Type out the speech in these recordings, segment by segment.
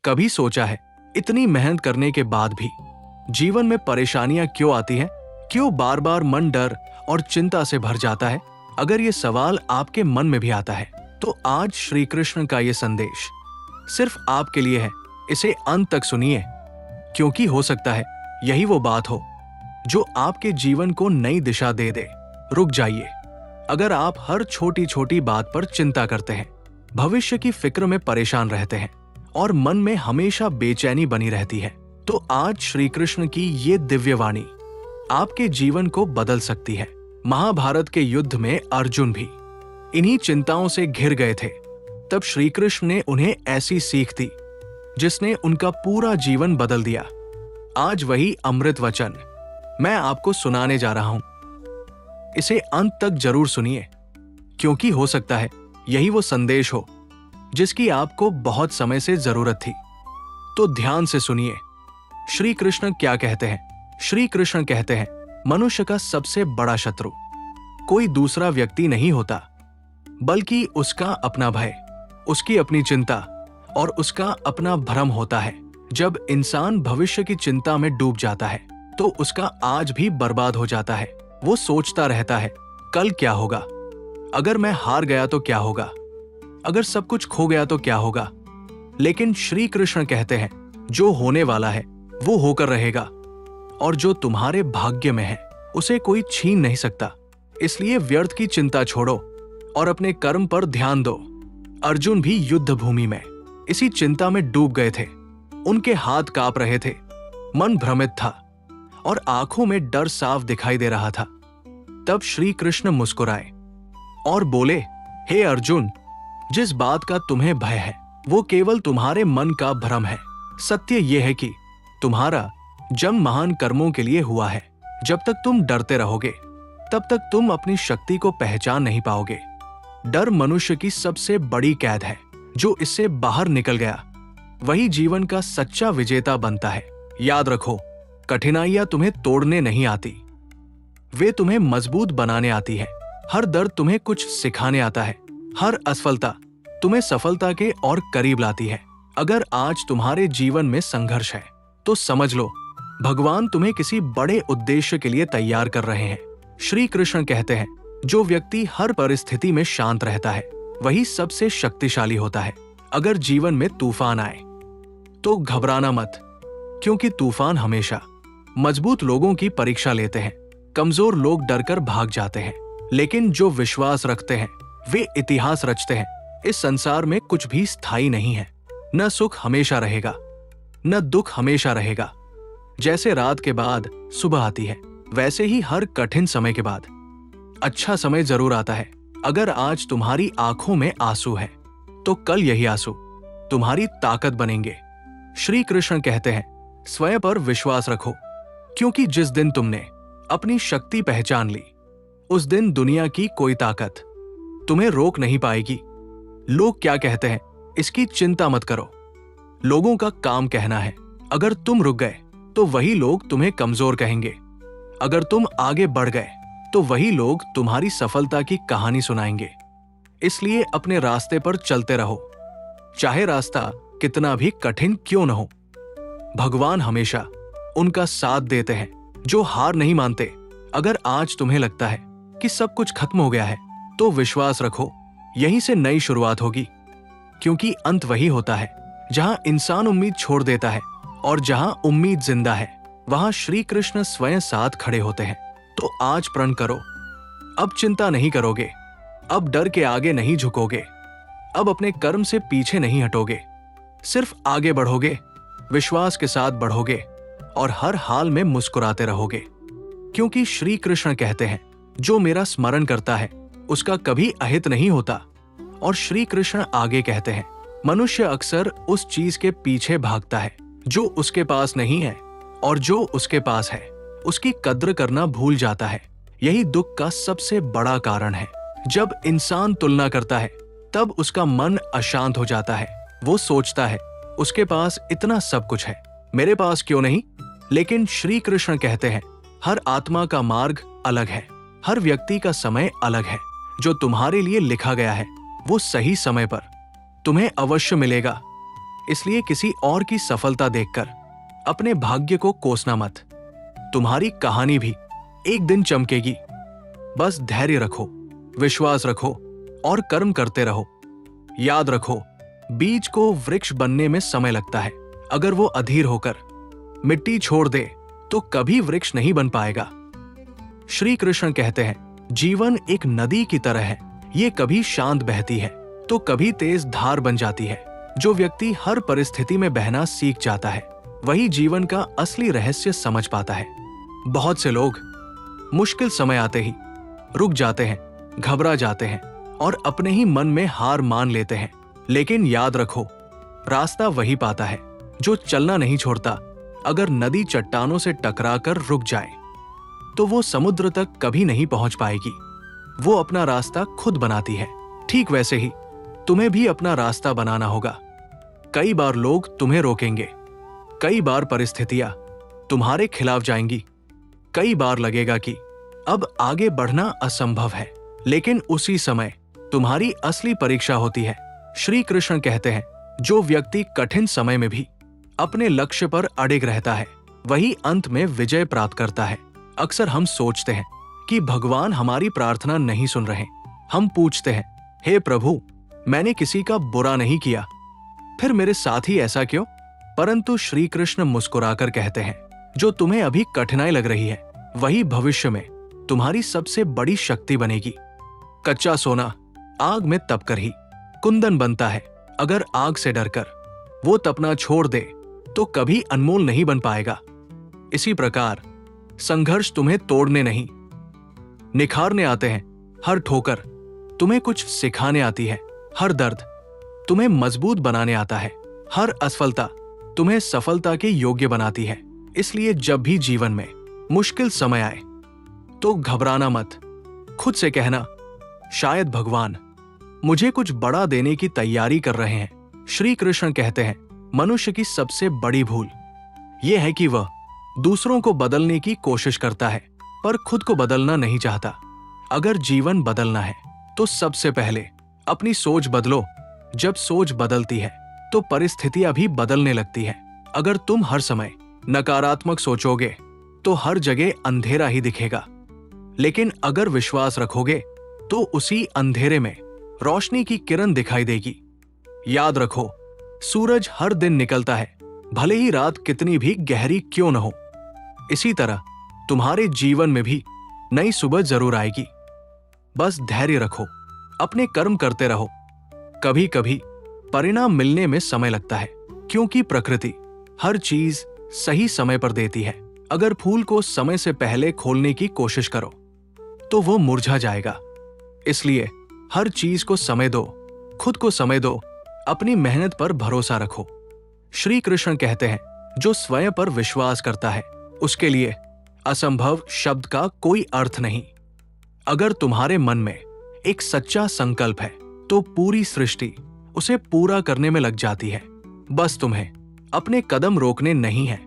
कभी सोचा है इतनी मेहनत करने के बाद भी जीवन में परेशानियां क्यों आती हैं? क्यों बार बार मन डर और चिंता से भर जाता है? अगर ये सवाल आपके मन में भी आता है तो आज श्री कृष्ण का ये संदेश सिर्फ आपके लिए है। इसे अंत तक सुनिए, क्योंकि हो सकता है यही वो बात हो जो आपके जीवन को नई दिशा दे दे। रुक जाइए। अगर आप हर छोटी छोटी बात पर चिंता करते हैं, भविष्य की फिक्र में परेशान रहते हैं और मन में हमेशा बेचैनी बनी रहती है, तो आज श्री कृष्ण की ये दिव्य वाणी आपके जीवन को बदल सकती है। महाभारत के युद्ध में अर्जुन भी इन्हीं चिंताओं से घिर गए थे। तब श्री कृष्ण ने उन्हें ऐसी सीख दी जिसने उनका पूरा जीवन बदल दिया। आज वही अमृत वचन मैं आपको सुनाने जा रहा हूं। इसे अंत तक जरूर सुनिए, क्योंकि हो सकता है यही वो संदेश हो जिसकी आपको बहुत समय से जरूरत थी। तो ध्यान से सुनिए, श्री कृष्ण क्या कहते हैं। श्री कृष्ण कहते हैं, मनुष्य का सबसे बड़ा शत्रु कोई दूसरा व्यक्ति नहीं होता, बल्कि उसका अपना भय, उसकी अपनी चिंता और उसका अपना भ्रम होता है। जब इंसान भविष्य की चिंता में डूब जाता है तो उसका आज भी बर्बाद हो जाता है। वो सोचता रहता है, कल क्या होगा? अगर मैं हार गया तो क्या होगा? अगर सब कुछ खो गया तो क्या होगा? लेकिन श्री कृष्ण कहते हैं, जो होने वाला है वो होकर रहेगा, और जो तुम्हारे भाग्य में है उसे कोई छीन नहीं सकता। इसलिए व्यर्थ की चिंता छोड़ो और अपने कर्म पर ध्यान दो। अर्जुन भी युद्ध भूमि में इसी चिंता में डूब गए थे। उनके हाथ कांप रहे थे, मन भ्रमित था और आंखों में डर साफ दिखाई दे रहा था। तब श्री कृष्ण मुस्कुराए और बोले, हे अर्जुन, जिस बात का तुम्हें भय है वो केवल तुम्हारे मन का भ्रम है। सत्य यह है कि तुम्हारा जन्म महान कर्मों के लिए हुआ है। जब तक तुम डरते रहोगे तब तक तुम अपनी शक्ति को पहचान नहीं पाओगे। डर मनुष्य की सबसे बड़ी कैद है। जो इससे बाहर निकल गया वही जीवन का सच्चा विजेता बनता है। याद रखो, कठिनाइयां तुम्हें तोड़ने नहीं आती, वे तुम्हें मजबूत बनाने आती है। हर दर्द तुम्हें कुछ सिखाने आता है। हर असफलता तुम्हें सफलता के और करीब लाती है। अगर आज तुम्हारे जीवन में संघर्ष है तो समझ लो, भगवान तुम्हें किसी बड़े उद्देश्य के लिए तैयार कर रहे हैं। श्री कृष्ण कहते हैं, जो व्यक्ति हर परिस्थिति में शांत रहता है वही सबसे शक्तिशाली होता है। अगर जीवन में तूफान आए तो घबराना मत, क्योंकि तूफान हमेशा मजबूत लोगों की परीक्षा लेते हैं। कमजोर लोग डरकर भाग जाते हैं, लेकिन जो विश्वास रखते हैं वे इतिहास रचते हैं। इस संसार में कुछ भी स्थायी नहीं है। न सुख हमेशा रहेगा, न दुख हमेशा रहेगा। जैसे रात के बाद सुबह आती है, वैसे ही हर कठिन समय के बाद अच्छा समय जरूर आता है। अगर आज तुम्हारी आंखों में आंसू है तो कल यही आंसू तुम्हारी ताकत बनेंगे। श्री कृष्ण कहते हैं, स्वयं पर विश्वास रखो, क्योंकि जिस दिन तुमने अपनी शक्ति पहचान ली उस दिन दुनिया की कोई ताकत तुम्हें रोक नहीं पाएगी। लोग क्या कहते हैं इसकी चिंता मत करो। लोगों का काम कहना है। अगर तुम रुक गए तो वही लोग तुम्हें कमजोर कहेंगे। अगर तुम आगे बढ़ गए तो वही लोग तुम्हारी सफलता की कहानी सुनाएंगे। इसलिए अपने रास्ते पर चलते रहो, चाहे रास्ता कितना भी कठिन क्यों न हो। भगवान हमेशा उनका साथ देते हैं जो हार नहीं मानते। अगर आज तुम्हें लगता है कि सब कुछ खत्म हो गया है तो विश्वास रखो, यहीं से नई शुरुआत होगी। क्योंकि अंत वही होता है जहां इंसान उम्मीद छोड़ देता है, और जहां उम्मीद जिंदा है वहां श्री कृष्ण स्वयं साथ खड़े होते हैं। तो आज प्रण करो, अब चिंता नहीं करोगे, अब डर के आगे नहीं झुकोगे, अब अपने कर्म से पीछे नहीं हटोगे, सिर्फ आगे बढ़ोगे, विश्वास के साथ बढ़ोगे और हर हाल में मुस्कुराते रहोगे। क्योंकि श्री कृष्ण कहते हैं, जो मेरा स्मरण करता है उसका कभी अहित नहीं होता। और श्री कृष्ण आगे कहते हैं, मनुष्य अक्सर उस चीज के पीछे भागता है जो उसके पास नहीं है, और जो उसके पास है उसकी कद्र करना भूल जाता है। यही दुख का सबसे बड़ा कारण है। जब इंसान तुलना करता है तब उसका मन अशांत हो जाता है। वो सोचता है, उसके पास इतना सब कुछ है, मेरे पास क्यों नहीं? लेकिन श्री कृष्ण कहते हैं, हर आत्मा का मार्ग अलग है, हर व्यक्ति का समय अलग है। जो तुम्हारे लिए लिखा गया है वो सही समय पर तुम्हें अवश्य मिलेगा। इसलिए किसी और की सफलता देखकर अपने भाग्य को कोसना मत। तुम्हारी कहानी भी एक दिन चमकेगी। बस धैर्य रखो, विश्वास रखो और कर्म करते रहो। याद रखो, बीज को वृक्ष बनने में समय लगता है। अगर वो अधीर होकर मिट्टी छोड़ दे तो कभी वृक्ष नहीं बन पाएगा। श्री कृष्ण कहते हैं, जीवन एक नदी की तरह है। ये कभी शांत बहती है तो कभी तेज धार बन जाती है। जो व्यक्ति हर परिस्थिति में बहना सीख जाता है वही जीवन का असली रहस्य समझ पाता है। बहुत से लोग मुश्किल समय आते ही रुक जाते हैं, घबरा जाते हैं और अपने ही मन में हार मान लेते हैं। लेकिन याद रखो, रास्ता वही पाता है जो चलना नहीं छोड़ता। अगर नदी चट्टानों से टकराकर रुक जाए तो वो समुद्र तक कभी नहीं पहुंच पाएगी। वो अपना रास्ता खुद बनाती है। ठीक वैसे ही तुम्हें भी अपना रास्ता बनाना होगा। कई बार लोग तुम्हें रोकेंगे, कई बार परिस्थितियां तुम्हारे खिलाफ जाएंगी, कई बार लगेगा कि अब आगे बढ़ना असंभव है। लेकिन उसी समय तुम्हारी असली परीक्षा होती है। श्री कृष्ण कहते हैं, जो व्यक्ति कठिन समय में भी अपने लक्ष्य पर अड़िग रहता है वही अंत में विजय प्राप्त करता है। अक्सर हम सोचते हैं कि भगवान हमारी प्रार्थना नहीं सुन रहे। हम पूछते हैं, हे प्रभु, मैंने किसी का बुरा नहीं किया, फिर मेरे साथ ही ऐसा क्यों? परंतु श्री कृष्ण मुस्कुराकर कहते हैं, जो तुम्हें अभी कठिनाई लग रही है वही भविष्य में तुम्हारी सबसे बड़ी शक्ति बनेगी। कच्चा सोना आग में तपकर ही कुंदन बनता है। अगर आग से डरकर वो तपना छोड़ दे तो कभी अनमोल नहीं बन पाएगा। इसी प्रकार संघर्ष तुम्हें तोड़ने नहीं, निखारने आते हैं। हर ठोकर तुम्हें कुछ सिखाने आती है। हर दर्द तुम्हें मजबूत बनाने आता है। हर असफलता तुम्हें सफलता के योग्य बनाती है। इसलिए जब भी जीवन में मुश्किल समय आए तो घबराना मत। खुद से कहना, शायद भगवान मुझे कुछ बड़ा देने की तैयारी कर रहे हैं। श्री कृष्ण कहते हैं, मनुष्य की सबसे बड़ी भूल यह है कि वह दूसरों को बदलने की कोशिश करता है पर खुद को बदलना नहीं चाहता। अगर जीवन बदलना है तो सबसे पहले अपनी सोच बदलो। जब सोच बदलती है तो परिस्थितियां भी बदलने लगती है। अगर तुम हर समय नकारात्मक सोचोगे तो हर जगह अंधेरा ही दिखेगा। लेकिन अगर विश्वास रखोगे तो उसी अंधेरे में रोशनी की किरण दिखाई देगी। याद रखो, सूरज हर दिन निकलता है, भले ही रात कितनी भी गहरी क्यों न हो। इसी तरह तुम्हारे जीवन में भी नई सुबह जरूर आएगी। बस धैर्य रखो, अपने कर्म करते रहो। कभी कभी परिणाम मिलने में समय लगता है, क्योंकि प्रकृति हर चीज सही समय पर देती है। अगर फूल को समय से पहले खोलने की कोशिश करो तो वो मुरझा जाएगा। इसलिए हर चीज को समय दो, खुद को समय दो, अपनी मेहनत पर भरोसा रखो। श्री कृष्ण कहते हैं, जो स्वयं पर विश्वास करता है उसके लिए असंभव शब्द का कोई अर्थ नहीं। अगर तुम्हारे मन में एक सच्चा संकल्प है तो पूरी सृष्टि उसे पूरा करने में लग जाती है। बस तुम्हें अपने कदम रोकने नहीं है।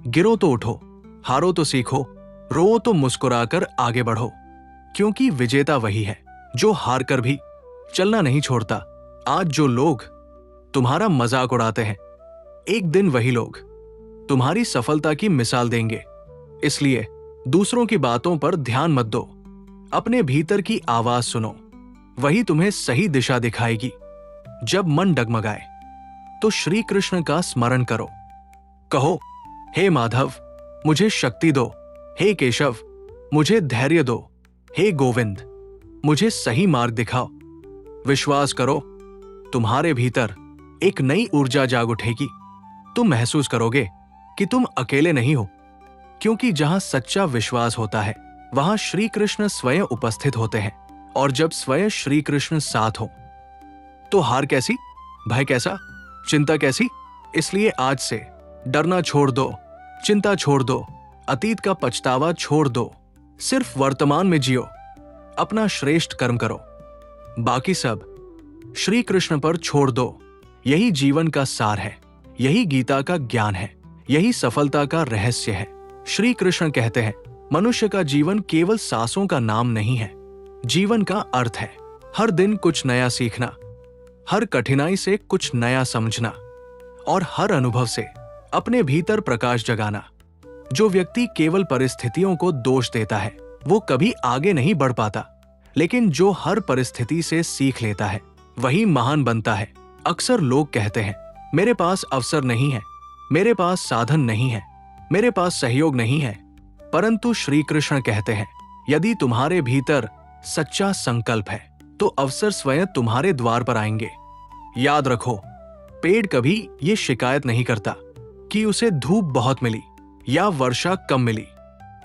गिरो तो उठो, हारो तो सीखो, रो तो मुस्कुराकर आगे बढ़ो। क्योंकि विजेता वही है जो हार कर भी चलना नहीं छोड़ता। आज जो लोग तुम्हारा मजाक उड़ाते हैं, एक दिन वही लोग तुम्हारी सफलता की मिसाल देंगे। इसलिए दूसरों की बातों पर ध्यान मत दो, अपने भीतर की आवाज सुनो, वही तुम्हें सही दिशा दिखाएगी। जब मन डगमगाए तो श्री कृष्ण का स्मरण करो। कहो, हे माधव, मुझे शक्ति दो। हे केशव, मुझे धैर्य दो। हे गोविंद, मुझे सही मार्ग दिखाओ। विश्वास करो, तुम्हारे भीतर एक नई ऊर्जा जाग उठेगी। तुम महसूस करोगे कि तुम अकेले नहीं हो, क्योंकि जहां सच्चा विश्वास होता है वहां श्री कृष्ण स्वयं उपस्थित होते हैं। और जब स्वयं श्री कृष्ण साथ हो तो हार कैसी, भय कैसा, चिंता कैसी। इसलिए आज से डरना छोड़ दो, चिंता छोड़ दो, अतीत का पछतावा छोड़ दो। सिर्फ वर्तमान में जियो, अपना श्रेष्ठ कर्म करो, बाकी सब श्री कृष्ण पर छोड़ दो। यही जीवन का सार है, यही गीता का ज्ञान है, यही सफलता का रहस्य है। श्री कृष्ण कहते हैं, मनुष्य का जीवन केवल सांसों का नाम नहीं है, जीवन का अर्थ है। हर दिन कुछ नया सीखना, हर कठिनाई से कुछ नया समझना और हर अनुभव से अपने भीतर प्रकाश जगाना। जो व्यक्ति केवल परिस्थितियों को दोष देता है वो कभी आगे नहीं बढ़ पाता, लेकिन जो हर परिस्थिति से सीख लेता है वही महान बनता है। अक्सर लोग कहते हैं मेरे पास अवसर नहीं है, मेरे पास साधन नहीं है, मेरे पास सहयोग नहीं है, परंतु श्री कृष्ण कहते हैं यदि तुम्हारे भीतर सच्चा संकल्प है तो अवसर स्वयं तुम्हारे द्वार पर आएंगे। याद रखो, पेड़ कभी ये शिकायत नहीं करता कि उसे धूप बहुत मिली या वर्षा कम मिली।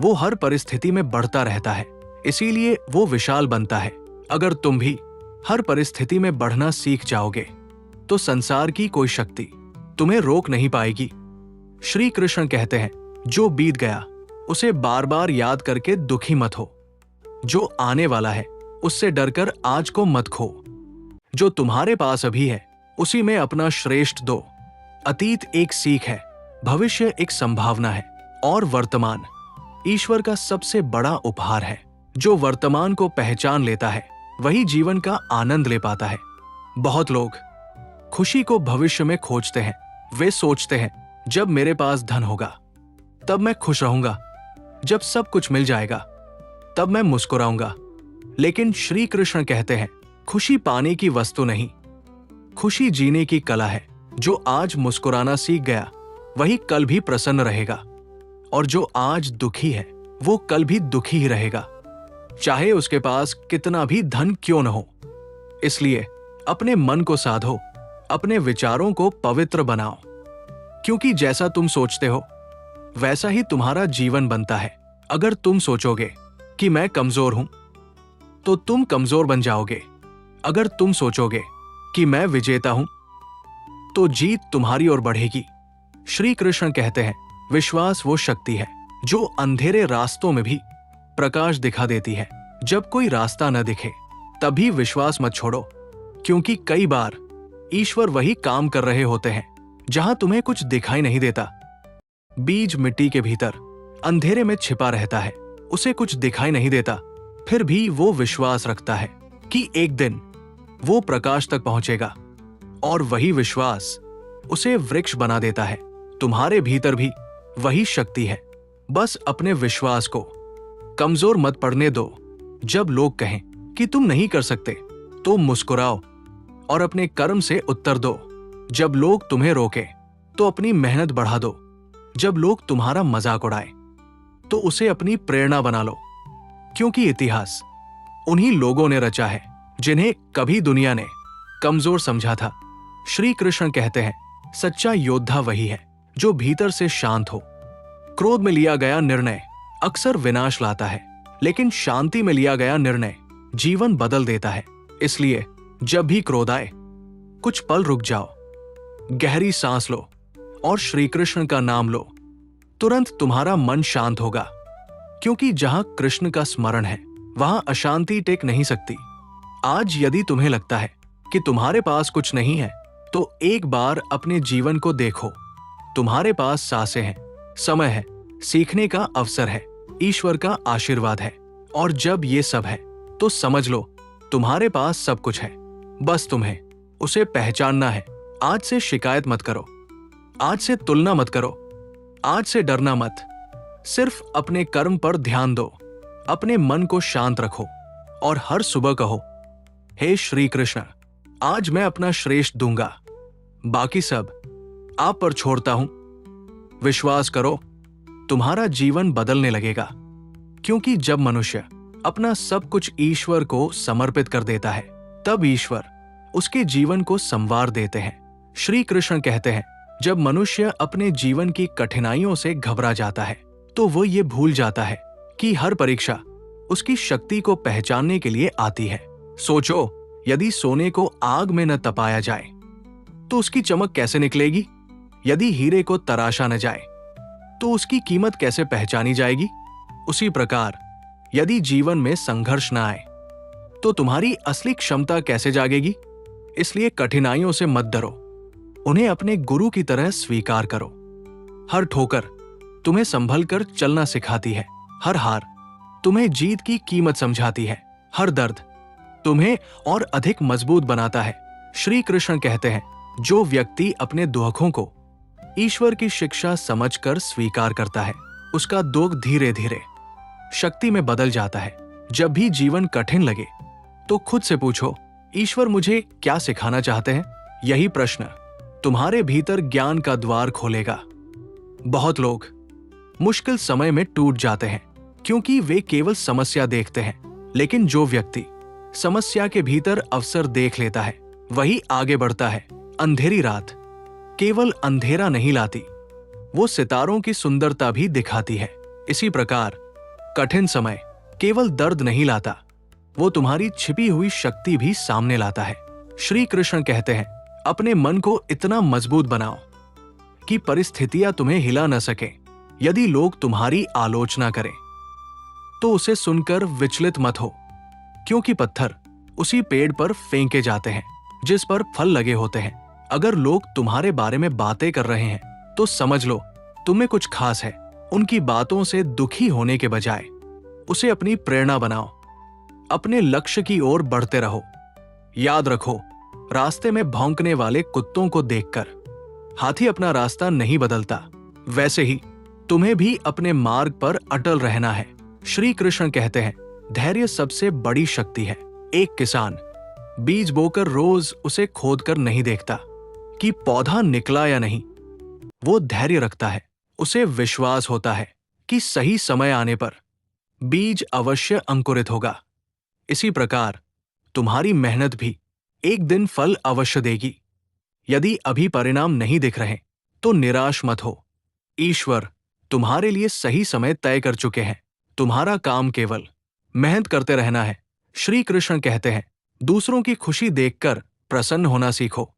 वो हर परिस्थिति में बढ़ता रहता है, इसीलिए वो विशाल बनता है। अगर तुम भी हर परिस्थिति में बढ़ना सीख जाओगे तो संसार की कोई शक्ति तुम्हें रोक नहीं पाएगी। श्री कृष्ण कहते हैं जो बीत गया उसे बार बार याद करके दुखी मत हो। जो आने वाला है उससे डरकर आज को मत खो। जो तुम्हारे पास अभी है उसी में अपना श्रेष्ठ दो। अतीत एक सीख है, भविष्य एक संभावना है और वर्तमान ईश्वर का सबसे बड़ा उपहार है। जो वर्तमान को पहचान लेता है वही जीवन का आनंद ले पाता है। बहुत लोग खुशी को भविष्य में खोजते हैं। वे सोचते हैं जब मेरे पास धन होगा तब मैं खुश रहूंगा, जब सब कुछ मिल जाएगा तब मैं मुस्कुराऊंगा। लेकिन श्री कृष्ण कहते हैं खुशी पाने की वस्तु नहीं, खुशी जीने की कला है। जो आज मुस्कुराना सीख गया वही कल भी प्रसन्न रहेगा, और जो आज दुखी है वो कल भी दुखी ही रहेगा, चाहे उसके पास कितना भी धन क्यों न हो। इसलिए अपने मन को साधो, अपने विचारों को पवित्र बनाओ, क्योंकि जैसा तुम सोचते हो वैसा ही तुम्हारा जीवन बनता है। अगर तुम सोचोगे कि मैं कमजोर हूं तो तुम कमजोर बन जाओगे। अगर तुम सोचोगे कि मैं विजेता हूं तो जीत तुम्हारी ओर बढ़ेगी। श्री कृष्ण कहते हैं विश्वास वो शक्ति है जो अंधेरे रास्तों में भी प्रकाश दिखा देती है। जब कोई रास्ता न दिखे तभी विश्वास मत छोड़ो, क्योंकि कई बार ईश्वर वही काम कर रहे होते हैं जहां तुम्हें कुछ दिखाई नहीं देता। बीज मिट्टी के भीतर अंधेरे में छिपा रहता है, उसे कुछ दिखाई नहीं देता, फिर भी वो विश्वास रखता है कि एक दिन वो प्रकाश तक पहुंचेगा, और वही विश्वास उसे वृक्ष बना देता है। तुम्हारे भीतर भी वही शक्ति है, बस अपने विश्वास को कमजोर मत पड़ने दो। जब लोग कहें कि तुम नहीं कर सकते तो मुस्कुराओ और अपने कर्म से उत्तर दो। जब लोग तुम्हें रोके तो अपनी मेहनत बढ़ा दो। जब लोग तुम्हारा मजाक उड़ाए तो उसे अपनी प्रेरणा बना लो, क्योंकि इतिहास उन्हीं लोगों ने रचा है जिन्हें कभी दुनिया ने कमजोर समझा था। श्री कृष्ण कहते हैं सच्चा योद्धा वही है जो भीतर से शांत हो। क्रोध में लिया गया निर्णय अक्सर विनाश लाता है, लेकिन शांति में लिया गया निर्णय जीवन बदल देता है। इसलिए जब भी क्रोध आए कुछ पल रुक जाओ, गहरी सांस लो और श्री कृष्ण का नाम लो। तुरंत तुम्हारा मन शांत होगा, क्योंकि जहां कृष्ण का स्मरण है वहां अशांति टेक नहीं सकती। आज यदि तुम्हें लगता है कि तुम्हारे पास कुछ नहीं है तो एक बार अपने जीवन को देखो। तुम्हारे पास सांसें हैं, समय है, सीखने का अवसर है, ईश्वर का आशीर्वाद है, और जब ये सब है तो समझ लो तुम्हारे पास सब कुछ है, बस तुम्हें उसे पहचानना है। आज से शिकायत मत करो, आज से तुलना मत करो, आज से डरना मत। सिर्फ अपने कर्म पर ध्यान दो, अपने मन को शांत रखो और हर सुबह कहो हे श्री कृष्ण, आज मैं अपना श्रेष्ठ दूंगा, बाकी सब आप पर छोड़ता हूं। विश्वास करो, तुम्हारा जीवन बदलने लगेगा, क्योंकि जब मनुष्य अपना सब कुछ ईश्वर को समर्पित कर देता है तब ईश्वर उसके जीवन को संवार देते हैं। श्री कृष्ण कहते हैं जब मनुष्य अपने जीवन की कठिनाइयों से घबरा जाता है तो वो ये भूल जाता है कि हर परीक्षा उसकी शक्ति को पहचानने के लिए आती है। सोचो, यदि सोने को आग में न तपाया जाए तो उसकी चमक कैसे निकलेगी? यदि हीरे को तराशा न जाए तो उसकी कीमत कैसे पहचानी जाएगी? उसी प्रकार यदि जीवन में संघर्ष न आए तो तुम्हारी असली क्षमता कैसे जागेगी? इसलिए कठिनाइयों से मत डरो, उन्हें अपने गुरु की तरह स्वीकार करो। हर ठोकर तुम्हें संभल कर चलना सिखाती है, हर हार तुम्हें जीत की कीमत समझाती है, हर दर्द तुम्हें और अधिक मजबूत बनाता है। श्री कृष्ण कहते हैं जो व्यक्ति अपने दुखों को ईश्वर की शिक्षा समझकर स्वीकार करता है, उसका दुख धीरे धीरे शक्ति में बदल जाता है। जब भी जीवन कठिन लगे तो खुद से पूछो, ईश्वर मुझे क्या सिखाना चाहते हैं? यही प्रश्न तुम्हारे भीतर ज्ञान का द्वार खोलेगा। बहुत लोग मुश्किल समय में टूट जाते हैं क्योंकि वे केवल समस्या देखते हैं, लेकिन जो व्यक्ति समस्या के भीतर अवसर देख लेता है वही आगे बढ़ता है। अंधेरी रात केवल अंधेरा नहीं लाती, वो सितारों की सुंदरता भी दिखाती है। इसी प्रकार कठिन समय केवल दर्द नहीं लाता, वो तुम्हारी छिपी हुई शक्ति भी सामने लाता है। श्री कृष्ण कहते हैं, अपने मन को इतना मजबूत बनाओ कि परिस्थितियां तुम्हें हिला न सके। यदि लोग तुम्हारी आलोचना करें तो उसे सुनकर विचलित मत हो, क्योंकि पत्थर उसी पेड़ पर फेंके जाते हैं जिस पर फल लगे होते हैं। अगर लोग तुम्हारे बारे में बातें कर रहे हैं तो समझ लो तुम्हें कुछ खास है। उनकी बातों से दुखी होने के बजाय उसे अपनी प्रेरणा बनाओ। अपने लक्ष्य की ओर बढ़ते रहो। याद रखो, रास्ते में भौंकने वाले कुत्तों को देखकर हाथी अपना रास्ता नहीं बदलता, वैसे ही तुम्हें भी अपने मार्ग पर अटल रहना है। श्री कृष्ण कहते हैं, धैर्य सबसे बड़ी शक्ति है। एक किसान बीज बोकर रोज उसे खोदकर नहीं देखता कि पौधा निकला या नहीं, वो धैर्य रखता है। उसे विश्वास होता है कि सही समय आने पर बीज अवश्य अंकुरित होगा। इसी प्रकार तुम्हारी मेहनत भी एक दिन फल अवश्य देगी। यदि अभी परिणाम नहीं दिख रहे तो निराश मत हो। ईश्वर तुम्हारे लिए सही समय तय कर चुके हैं। तुम्हारा काम केवल मेहनत करते रहना है। श्री कृष्ण कहते हैं, दूसरों की खुशी देखकर प्रसन्न होना सीखो।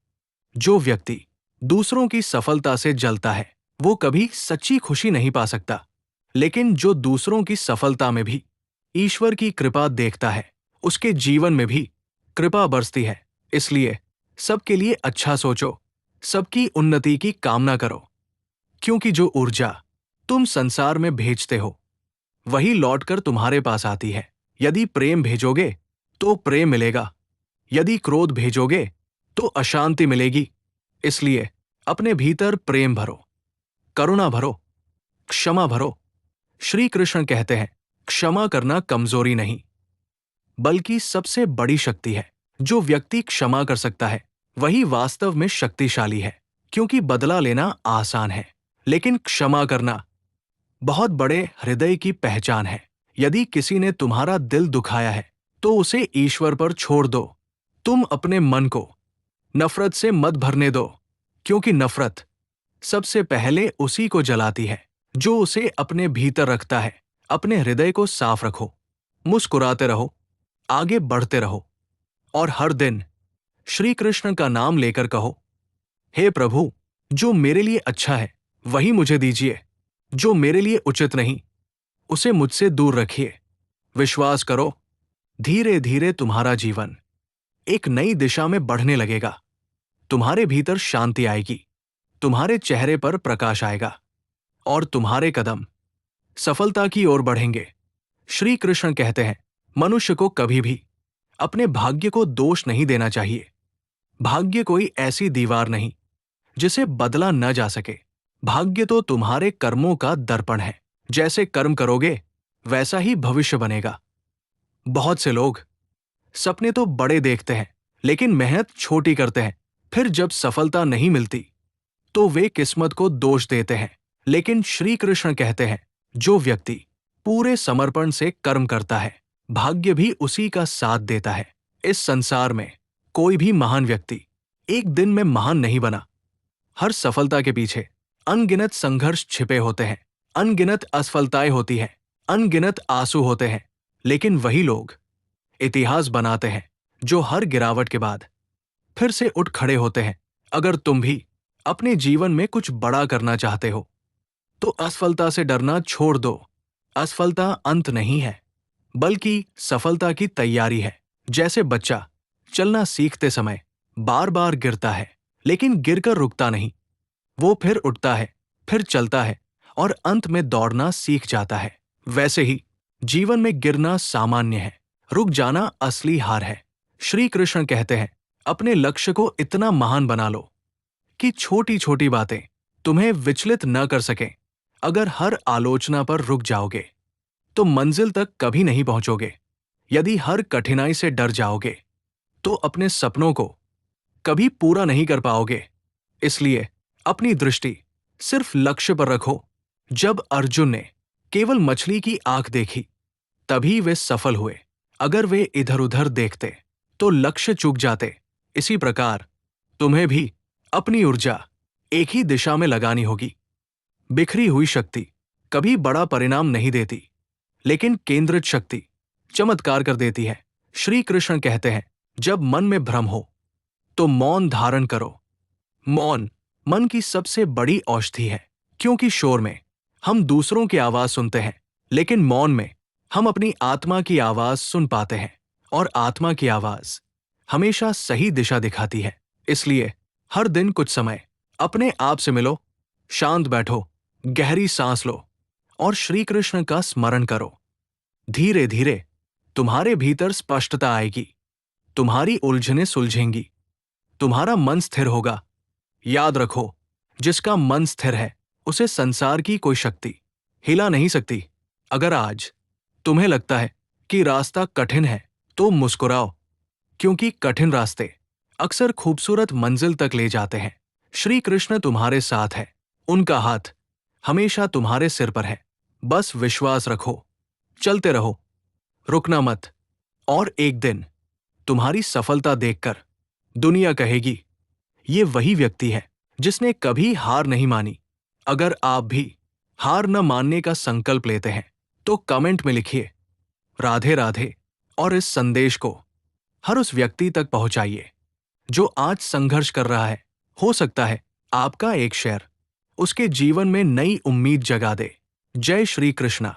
जो व्यक्ति दूसरों की सफलता से जलता है वो कभी सच्ची खुशी नहीं पा सकता, लेकिन जो दूसरों की सफलता में भी ईश्वर की कृपा देखता है उसके जीवन में भी कृपा बरसती है। इसलिए सबके लिए अच्छा सोचो, सबकी उन्नति की कामना करो, क्योंकि जो ऊर्जा तुम संसार में भेजते हो वही लौटकर तुम्हारे पास आती है। यदि प्रेम भेजोगे तो प्रेम मिलेगा, यदि क्रोध भेजोगे तो अशांति मिलेगी। इसलिए अपने भीतर प्रेम भरो, करुणा भरो, क्षमा भरो। श्री कृष्ण कहते हैं, क्षमा करना कमजोरी नहीं बल्कि सबसे बड़ी शक्ति है। जो व्यक्ति क्षमा कर सकता है वही वास्तव में शक्तिशाली है, क्योंकि बदला लेना आसान है लेकिन क्षमा करना बहुत बड़े हृदय की पहचान है। यदि किसी ने तुम्हारा दिल दुखाया है तो उसे ईश्वर पर छोड़ दो। तुम अपने मन को नफरत से मत भरने दो, क्योंकि नफरत सबसे पहले उसी को जलाती है जो उसे अपने भीतर रखता है। अपने हृदय को साफ रखो, मुस्कुराते रहो, आगे बढ़ते रहो और हर दिन श्री कृष्ण का नाम लेकर कहो, हे प्रभु, जो मेरे लिए अच्छा है वही मुझे दीजिए, जो मेरे लिए उचित नहीं उसे मुझसे दूर रखिए। विश्वास करो, धीरे धीरे तुम्हारा जीवन एक नई दिशा में बढ़ने लगेगा। तुम्हारे भीतर शांति आएगी, तुम्हारे चेहरे पर प्रकाश आएगा और तुम्हारे कदम सफलता की ओर बढ़ेंगे। श्री कृष्ण कहते हैं, मनुष्य को कभी भी अपने भाग्य को दोष नहीं देना चाहिए। भाग्य कोई ऐसी दीवार नहीं जिसे बदला न जा सके। भाग्य तो तुम्हारे कर्मों का दर्पण है। जैसे कर्म करोगे वैसा ही भविष्य बनेगा। बहुत से लोग सपने तो बड़े देखते हैं लेकिन मेहनत छोटी करते हैं। फिर जब सफलता नहीं मिलती तो वे किस्मत को दोष देते हैं। लेकिन श्री कृष्ण कहते हैं, जो व्यक्ति पूरे समर्पण से कर्म करता है भाग्य भी उसी का साथ देता है। इस संसार में कोई भी महान व्यक्ति एक दिन में महान नहीं बना। हर सफलता के पीछे अनगिनत संघर्ष छिपे होते हैं, अनगिनत असफलताएं होती हैं, अनगिनत आंसू होते हैं। लेकिन वही लोग इतिहास बनाते हैं जो हर गिरावट के बाद फिर से उठ खड़े होते हैं। अगर तुम भी अपने जीवन में कुछ बड़ा करना चाहते हो तो असफलता से डरना छोड़ दो। असफलता अंत नहीं है बल्कि सफलता की तैयारी है। जैसे बच्चा चलना सीखते समय बार बार गिरता है लेकिन गिरकर रुकता नहीं, वो फिर उठता है, फिर चलता है और अंत में दौड़ना सीख जाता है। वैसे ही जीवन में गिरना सामान्य है, रुक जाना असली हार है। श्री कृष्ण कहते हैं, अपने लक्ष्य को इतना महान बना लो कि छोटी छोटी बातें तुम्हें विचलित न कर सकें। अगर हर आलोचना पर रुक जाओगे तो मंजिल तक कभी नहीं पहुंचोगे। यदि हर कठिनाई से डर जाओगे तो अपने सपनों को कभी पूरा नहीं कर पाओगे। इसलिए अपनी दृष्टि सिर्फ लक्ष्य पर रखो। जब अर्जुन ने केवल मछली की आंख देखी तभी वे सफल हुए। अगर वे इधर उधर देखते तो लक्ष्य चूक जाते। इसी प्रकार तुम्हें भी अपनी ऊर्जा एक ही दिशा में लगानी होगी। बिखरी हुई शक्ति कभी बड़ा परिणाम नहीं देती, लेकिन केंद्रित शक्ति चमत्कार कर देती है। श्री कृष्ण कहते हैं, जब मन में भ्रम हो तो मौन धारण करो। मौन मन की सबसे बड़ी औषधि है, क्योंकि शोर में हम दूसरों की आवाज सुनते हैं, लेकिन मौन में हम अपनी आत्मा की आवाज सुन पाते हैं, और आत्मा की आवाज हमेशा सही दिशा दिखाती है। इसलिए हर दिन कुछ समय अपने आप से मिलो, शांत बैठो, गहरी सांस लो और श्री कृष्ण का स्मरण करो। धीरे धीरे तुम्हारे भीतर स्पष्टता आएगी, तुम्हारी उलझनें सुलझेंगी, तुम्हारा मन स्थिर होगा। याद रखो, जिसका मन स्थिर है उसे संसार की कोई शक्ति हिला नहीं सकती। अगर आज तुम्हें लगता है कि रास्ता कठिन है तो मुस्कुराओ, क्योंकि कठिन रास्ते अक्सर खूबसूरत मंजिल तक ले जाते हैं। श्री कृष्ण तुम्हारे साथ है, उनका हाथ हमेशा तुम्हारे सिर पर है। बस विश्वास रखो, चलते रहो, रुकना मत, और एक दिन तुम्हारी सफलता देखकर दुनिया कहेगी, ये वही व्यक्ति है जिसने कभी हार नहीं मानी। अगर आप भी हार न मानने का संकल्प लेते हैं तो कमेंट में लिखिए राधे राधे, और इस संदेश को हर उस व्यक्ति तक पहुंचाइए जो आज संघर्ष कर रहा है। हो सकता है आपका एक शेयर उसके जीवन में नई उम्मीद जगा दे। जय श्री कृष्णा।